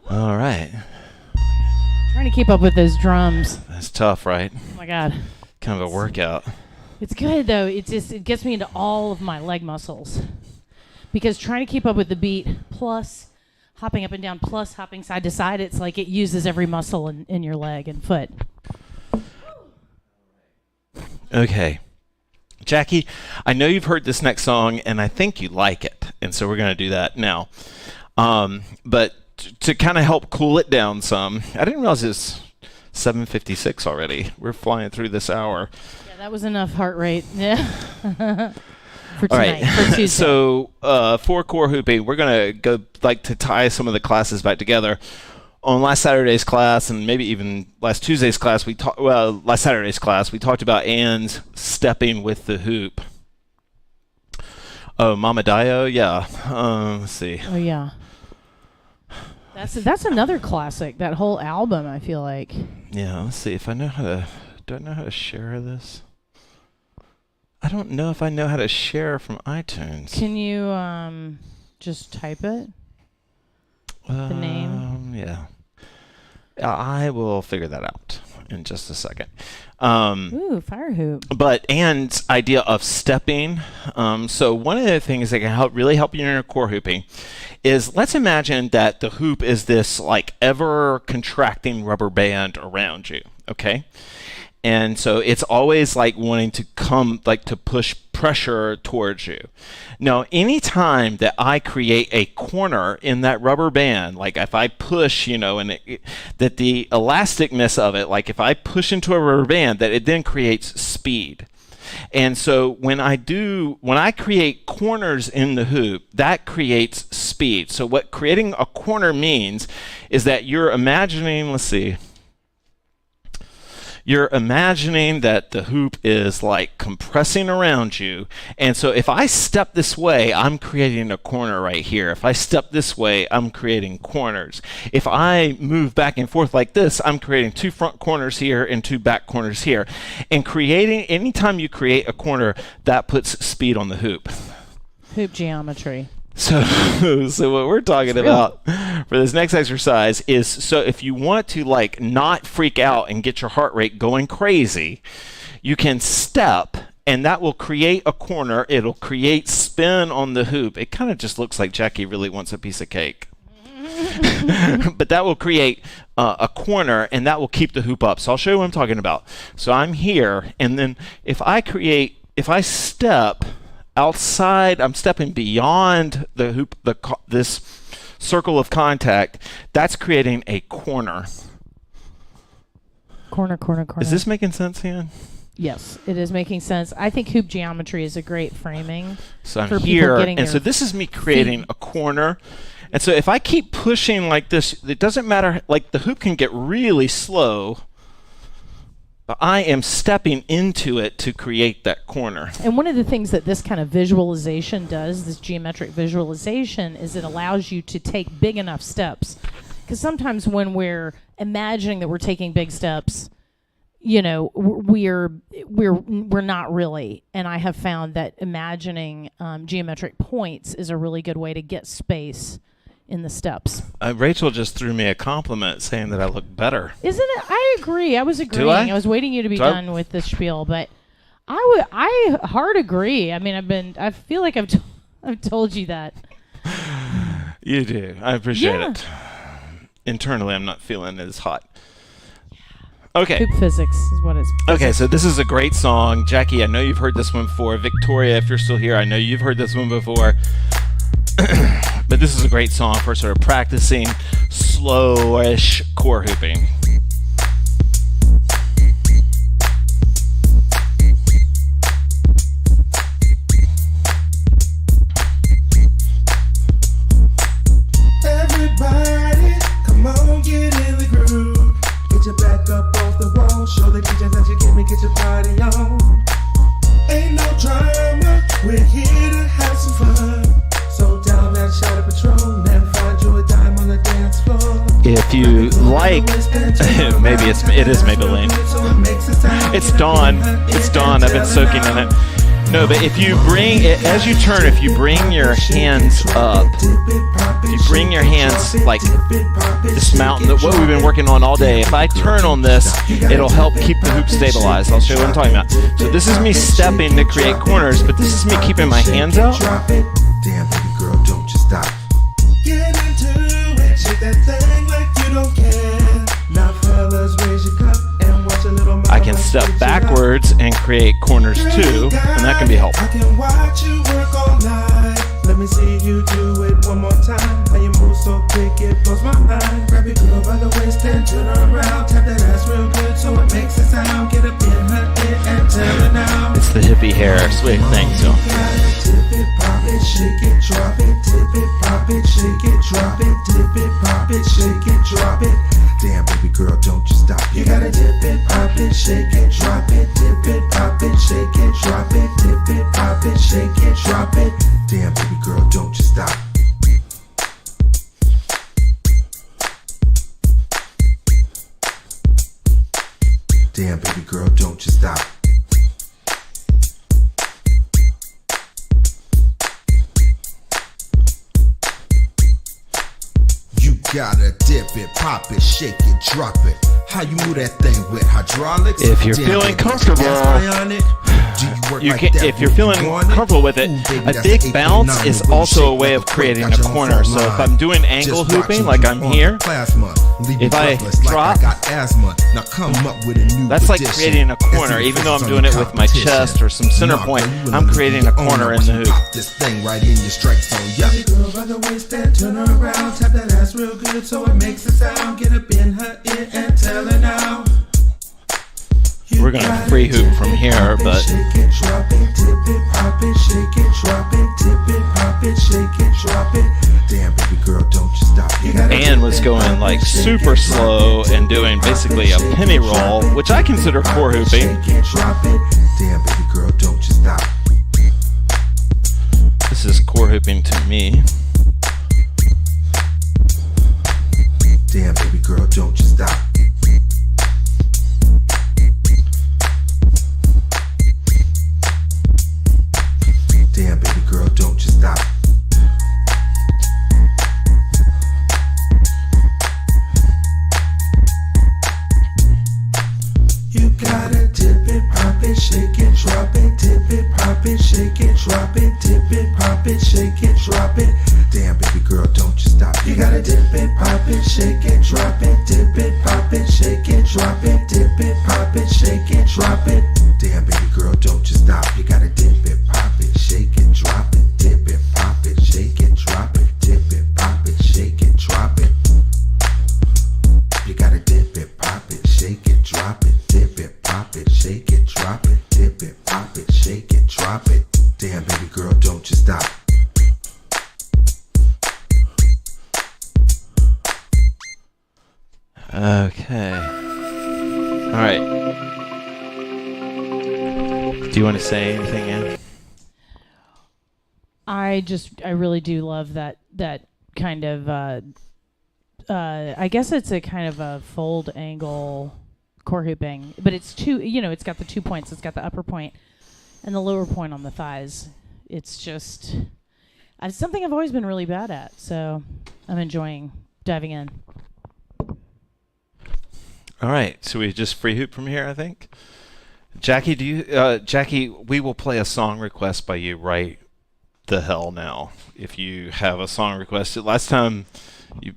All right. Trying to keep up with those drums. That's tough, right? Oh my God. Kind of a workout. It's good though. It gets me into all of my leg muscles because trying to keep up with the beat plus hopping up and down plus hopping side to side, it's like it uses every muscle in your leg and foot. Okay. Jackie, I know you've heard this next song and I think you like it. And so we're going to do that now. But to kind of help cool it down some, I didn't realize it's 7:56 already. We're flying through this hour. Yeah, that was enough heart rate. Yeah. For tonight, all right. for Tuesday. So for core hooping, we're going to go like to tie some of the classes back together. On last Saturday's class and maybe even last Tuesday's class, last Saturday's class, we talked about Ann's stepping with the hoop. Oh, Mama Dio, yeah. Let's see. Oh yeah. That's another classic. That whole album, I feel like. Yeah, let's see if I know how to. Do I know how to share this? I don't know if I know how to share from iTunes. Can you just type it? The name? Yeah. I will figure that out in just a second. Ooh, fire hoop. But Ann's idea of stepping. So one of the things that can really help you in your core hooping is, let's imagine that the hoop is this like ever contracting rubber band around you. Okay. And so it's always like wanting to come, like to push pressure towards you. Now, anytime that I create a corner in that rubber band, like if I push, and that the elasticness of it, like if I push into a rubber band, that it then creates speed. And so when I create corners in the hoop, that creates speed. So what creating a corner means is that you're imagining, you're imagining that the hoop is like compressing around you. And so if I step this way, I'm creating a corner right here. If I step this way, I'm creating corners. If I move back and forth like this, I'm creating 2 front corners here and 2 back corners here. And anytime you create a corner, that puts speed on the hoop. Hoop geometry. So what we're talking about for this next exercise is, so if you want to like not freak out and get your heart rate going crazy, you can step and that will create a corner. It'll create spin on the hoop. It kind of just looks like Jackie really wants a piece of cake. But that will create a corner and that will keep the hoop up. So I'll show you what I'm talking about. So I'm here, and then if I step outside, I'm stepping beyond the hoop, this circle of contact, that's creating a corner. Corner. Is this making sense, Ian? Yes, it is making sense. I think hoop geometry is a great framing. So I'm here, and so this is me creating a corner. And so if I keep pushing like this, it doesn't matter, like the hoop can get really slow, but I am stepping into it to create that corner. And one of the things that this kind of visualization does, this geometric visualization, is it allows you to take big enough steps. Because sometimes when we're imagining that we're taking big steps, we're not really. And I have found that imagining geometric points is a really good way to get space in the steps. Rachel just threw me a compliment saying that I look better. Isn't it? I agree. I was agreeing. I was waiting you to be done with the spiel, but I hard agree. I mean, I feel like I've told you that. You do. I appreciate it. Internally, I'm not feeling as hot. Okay. Hoop physics is what it's. Okay, so this is a great song. Jackie, I know you've heard this one before. Victoria, if you're still here, I know you've heard this one before. But this is a great song for sort of practicing slowish core hooping. Everybody, come on, get in the groove. Get your back up off the wall. Show the DJ that you get me, get your party on. Ain't no drama, we're here to have some fun. So down that shot of Patron and find you a dime on the dance floor. If you like, maybe it is Maybelline. It's Dawn. I've been soaking in it. No, but if you bring it, as you turn, if you bring your hands up, if you bring your hands like this mountain, what we've been working on all day, if I turn on this, it'll help keep the hoop stabilized. I'll show you what I'm talking about. So this is me stepping to create corners, but this is me keeping my hands out. Damn, baby girl, don't you stop. Get into it, shake that thing like you don't care. Now fellas, raise your cup and watch a little. I can step backwards and create corners too, and that can be helpful. I can watch you work all night. Let me see you do it one more time. How you move so quick, it blows my mind. Grab your girl by the waist and turn her around. Tap that ass real good so it makes a sound. Get up in her ear and tell her now. It's the hippie hair, sweet thing, so. Tip it, pop it, shake it, drop it. Tip it, pop it, shake it, drop it. Tip it, pop it, shake it, drop it. Damn, baby girl, don't you stop. You gotta dip it, pop it, shake it, drop it. Dip it, pop it, shake it, drop it. Dip it, pop it, shake it, drop it. Damn, baby girl, don't you stop. Damn, baby girl, don't you stop. You gotta dip it, pop it, shake it, drop it. How you move that thing with hydraulics? If you're feeling comfortable, if you're feeling comfortable with it, a big bounce is also a way of creating a corner. So if I'm doing angle hooping, like I'm here, if I drop, that's like creating a corner. Even though I'm doing it with my chest or some center point, I'm creating a corner in the hoop. This thing right in your strike zone, yeah. Girl by the waist and turn her around, tap that ass real good so it makes a sound. Get up in her ear and tell her now. We're gonna free hoop from here, but Ann was going like super slow and doing basically a penny roll, which I consider core hooping. Damn, baby girl, don't you stop. This is core hooping to me. Damn, baby girl, don't you stop. Damn, baby girl, don't you stop. You gotta dip it, pop it, shake it, drop it. Dip it, pop it, shake it, drop it. Dip it, pop it, shake it, drop it. Damn, baby girl, don't you stop. You gotta dip it, pop it, shake it, drop it. Dip it, pop it, shake it, drop it. Dip it, pop it, shake it, drop it. Damn, baby girl, don't you stop. You gotta dip it, pop it, shake it, drop it. Dip it, pop it, shake it, drop it. Dip it, pop it, shake it, drop it. You gotta dip it, pop it, shake it, drop it. Dip it, pop it, shake it, drop it. Dip it, pop it, shake it, drop it. Damn, baby girl, don't you stop. Okay. All right. Do you want to say anything, Ann? I really do love that kind of I guess it's a kind of a fold angle core hooping, but it's it's got the 2 points. It's got the upper point and the lower point on the thighs. It's just something I've always been really bad at, so I'm enjoying diving in. All right, so we just free hoop from here, I think. Jackie, Jackie, we will play a song request by you right the hell now. If you have a song requested, last time you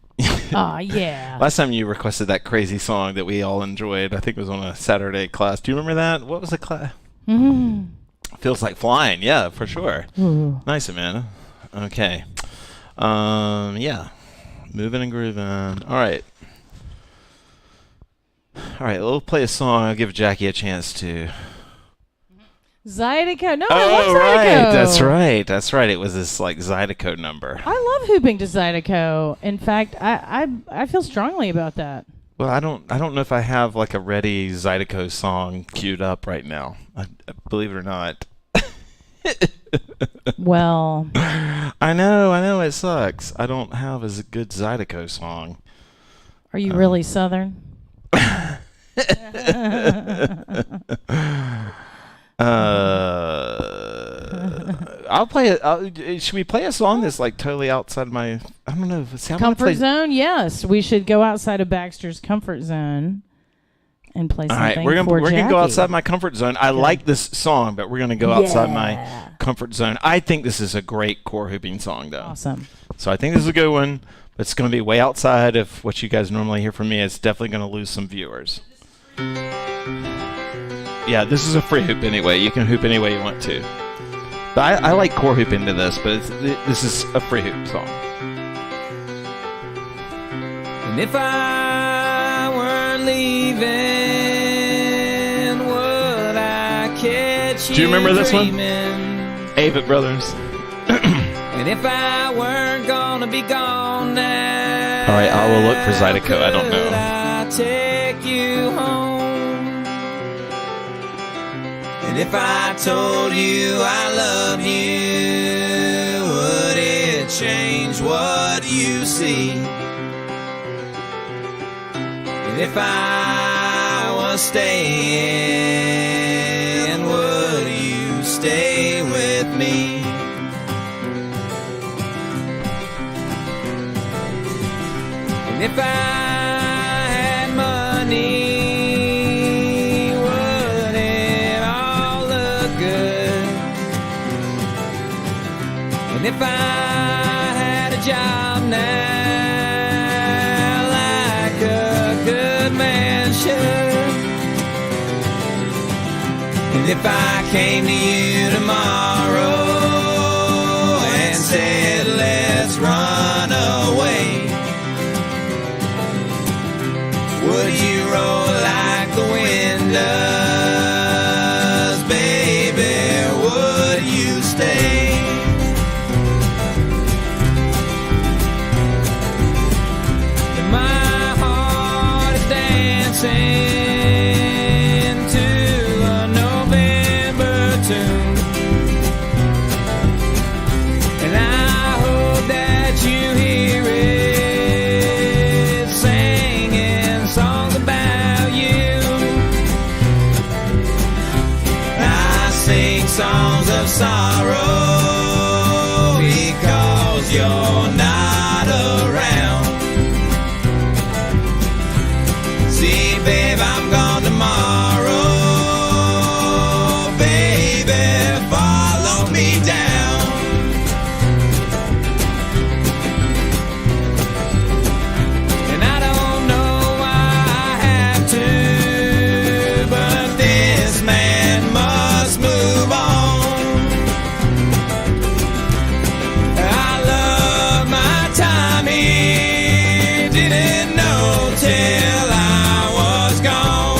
last time you requested that crazy song that we all enjoyed. I think it was on a Saturday class. Do you remember that? What was the class? Feels Like Flying. Yeah, for sure. Nice, Amanda. Okay. Yeah. Moving and grooving. All right. All right, we'll play a song. I'll give Jackie a chance to. Zydeco. No, I love Zydeco. Right. That's right. It was this like Zydeco number. I love hooping to Zydeco. In fact, I feel strongly about that. Well, I don't know if I have like a ready Zydeco song queued up right now. Believe it or not. Well, I know it sucks. I don't have a good Zydeco song. Are you really Southern? play should we play a song that's like totally outside of my? I don't know. Comfort zone? Yes, we should go outside of Baxter's comfort zone and play something. All right, we're gonna go outside my comfort zone. I like this song, but we're gonna go outside my comfort zone. I think this is a great core hooping song, though. Awesome. So I think this is a good one. But it's gonna be way outside of what you guys normally hear from me. It's definitely gonna lose some viewers. Yeah, this is a free hoop anyway. You can hoop any way you want to. But I like core hooping to this, but this is a free hoop song. And if I weren't leaving, would I catch you? Do you remember this one? dreaming? Avett Brothers. And if I weren't gonna be gone now, All right, I will look for Zydeco. I don't could know. I take you home? And if I told you I loved you, would it change what you see? And if I was staying, would you stay with me? And if I had money, would it all look good? And if I had a job now, like a good man should, and if I came to you tomorrow and said, let's run away, would you roll like the wind does, baby? Would you stay? And my heart is dancing to a November tune, and I hope that you hear it singing songs about you. I sing songs of sorrow because you're not around. See, babe, I'm gone tomorrow. Baby, follow me down. And I don't know why I have to, but this man must move on. I love my time here, didn't know till I was gone.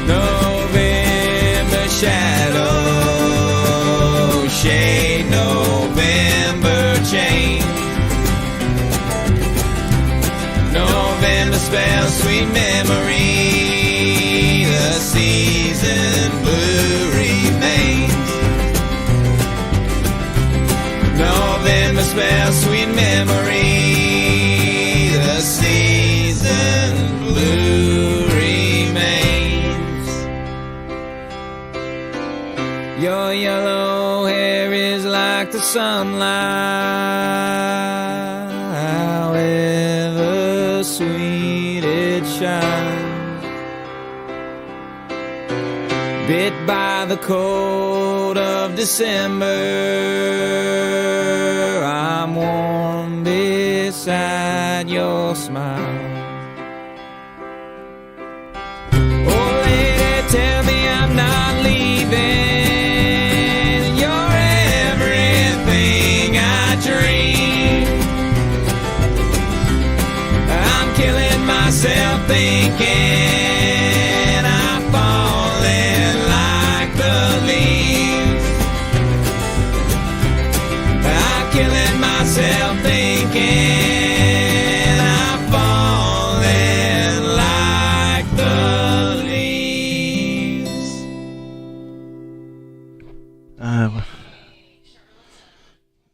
November shadow, shade, November change. November spells sweet memory, the season blue remains. November spells sweet memory, the season blue remains. Your yellow hair is like the sunlight, however sweet it shines. Bit by the cold of December, I'm warm beside your smile. Oh, lady, tell me I'm not leaving. You're everything I dream. I'm killing myself thinking I'm falling like the leaves. I'm killing myself thinking I'm falling like the leaves.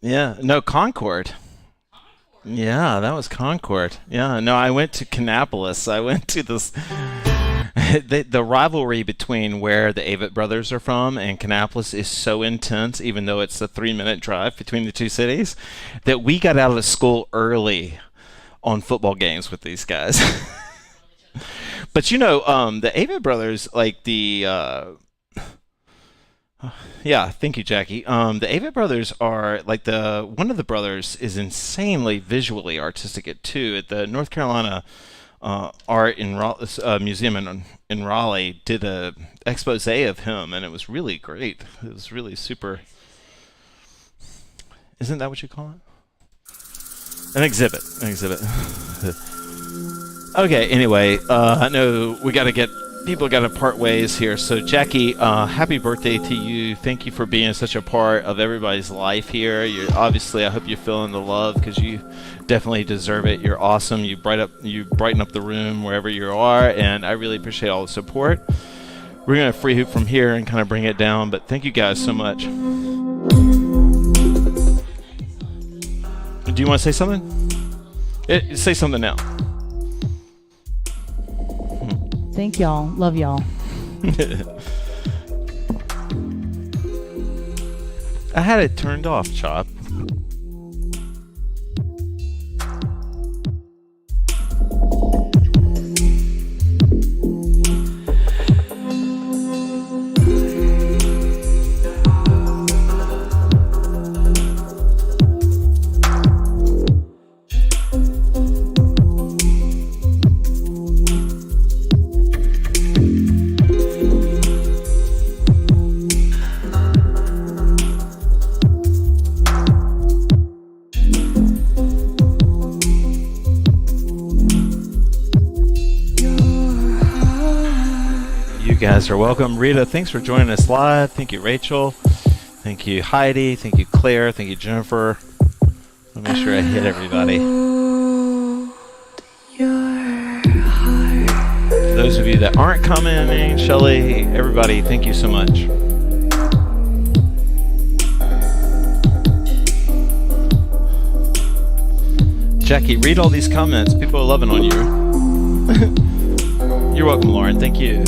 Yeah, no, Concord. Yeah, that was Concord. Yeah, no, I went to Kannapolis. I went to this. the rivalry between where the Avett brothers are from and Kannapolis is so intense, even though it's a 3-minute drive between the two cities, that we got out of school early on football games with these guys. But the Avett brothers, like yeah, thank you, Jackie. The Avett brothers are like one of the brothers is insanely visually artistic at the North Carolina Art in Museum in Raleigh did a expose of him, and it was really great. It was really super. Isn't that what you call it? An exhibit. Okay. Anyway, I know people got to part ways here. So Jackie, happy birthday to you. Thank you for being such a part of everybody's life here. I hope you're feeling the love, because you definitely deserve it. You're awesome. You brighten up the room wherever you are, and I really appreciate all the support. We're going to free hoop from here and kind of bring it down, but thank you guys so much. Do you want to say something? Say something now. Thank y'all. Love y'all. I had it turned off, Chop. Guys are welcome. Rita, thanks for joining us live. Thank you, Rachel. Thank you, Heidi. Thank you, Claire. Thank you, Jennifer. Let me make sure I hit everybody. For those of you that aren't commenting, Shelly, everybody, thank you so much. Jackie, read all these comments. People are loving on you. You're welcome, Lauren. Thank you.